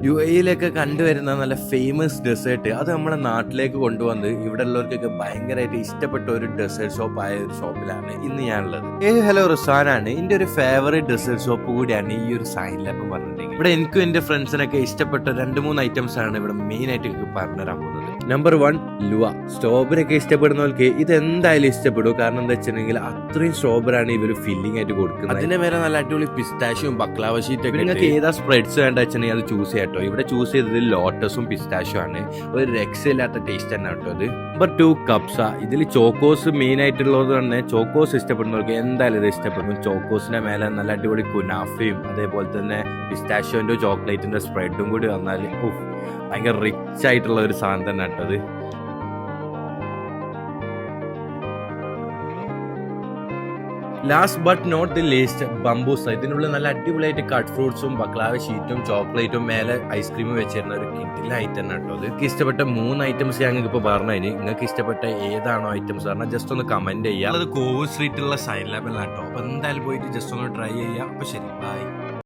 UAE-യിലൊക്കെ കണ്ടുവരുന്ന നല്ല famous desert അത് നമ്മുടെ നാട്ടിലേക്ക് കൊണ്ടുവന്ന് ഇവിടെ ഉള്ളവർക്കൊക്കെ ഭയങ്കരമായിട്ട് ഇഷ്ടപ്പെട്ട ഒരു ഡെസേർട്ട് ഷോപ്പ് ആയ ഒരു ഷോപ്പിലാണ് ഇന്ന് ഞാനുള്ളത്. ഹലോ റിസാനാണ്. എൻ്റെ ഒരു ഫേവറേറ്റ് ഡെസേർട്ട് ഷോപ്പ് കൂടിയാണ് ഈ ഒരു സൈൻ ലാബ് പറഞ്ഞിട്ടുണ്ടെങ്കിൽ. ഇവിടെ എനിക്കും എൻ്റെ ഫ്രണ്ട്സിനൊക്കെ ഇഷ്ടപ്പെട്ട 2-3 ഐറ്റംസ് ആണ് ഇവിടെ മെയിൻ ആയിട്ട് പറഞ്ഞുതരാൻ പോകുന്നത്. നമ്പർ 1 ലുവ. സ്ട്രോബെറി ഒക്കെ ഇഷ്ടപ്പെടുന്നവർക്ക് ഇത് എന്തായാലും ഇഷ്ടപ്പെടും. കാരണം എന്താ വെച്ചിട്ടുണ്ടെങ്കിൽ അത്രയും സ്ട്രോബെറി ആണ് ഇവർ ഫില്ലിംഗ് ആയിട്ട് കൊടുക്കുന്നത്. അതിന്റെ മേലെ നല്ല അടിപൊളി പിസ്താഷ്യും ബക്ലാവ ഷീറ്റ് ഒക്കെ. നിങ്ങൾക്ക് ഏതാ സ്പ്രെഡ്സ് വേണ്ട വെച്ചിട്ടുണ്ടെങ്കിൽ അത് ചൂസ് ചെയ്യാട്ടോ. ഇവിടെ ചൂസ് ചെയ്തത് ലോട്ടസും പിസ്താഷ്യും ആണ്. ഒരു രക്ഷയില്ലാത്ത ടേസ്റ്റ് തന്നെ കേട്ടോ അത്. നമ്പർ 2 കപ്സ. ഇതിൽ ചോക്കോസ് മെയിൻ ആയിട്ടുള്ളത് തന്നെ ചോക്കോസ് ഇഷ്ടപ്പെടുന്നവർക്ക് എന്തായാലും ഇത് ഇഷ്ടപ്പെടും. ചോക്കോസിന്റെ മേലെ നല്ല അടിപൊളി കുനാഫയും അതേപോലെ തന്നെ പിസ്താഷ്യോന്റെ ചോക്ലേറ്റിന്റെ സ്പ്രെഡും കൂടി വന്നാൽ ഭയങ്കര റിച്ച് ആയിട്ടുള്ള ഒരു സാധനം തന്നെ കേട്ടോ അത്. Last but not the least ബംബൂസ. ഇതിനുള്ളിൽ നല്ല അടിപൊളിയായിട്ട് കട്ട് ഫ്രൂട്ട്സും ബക്ലാവ ഷീറ്റും ചോക്ലേറ്റും മേലെ ഐസ്ക്രീമും വെച്ചിരുന്ന ഒരു കിഡിലെ ഐറ്റം തന്നെ കേട്ടോ. നിങ്ങൾക്ക് ഇഷ്ടപ്പെട്ട 3 ഐറ്റംസ് ഞങ്ങൾക്ക് ഇപ്പോൾ പറഞ്ഞതിന് നിങ്ങൾക്ക് ഇഷ്ടപ്പെട്ട ഏതാണോ ഐറ്റംസ് പറഞ്ഞാൽ ജസ്റ്റ് ഒന്ന് കമന്റ് ചെയ്യുക. അത് കോവൂർ സ്ട്രീറ്റിലുള്ള സൈൻ ലാബിലാണ് കേട്ടോ. അപ്പോൾ എന്തായാലും പോയിട്ട് ജസ്റ്റ് ഒന്ന് ട്രൈ ചെയ്യുക. അപ്പോൾ ശരി, ബൈ.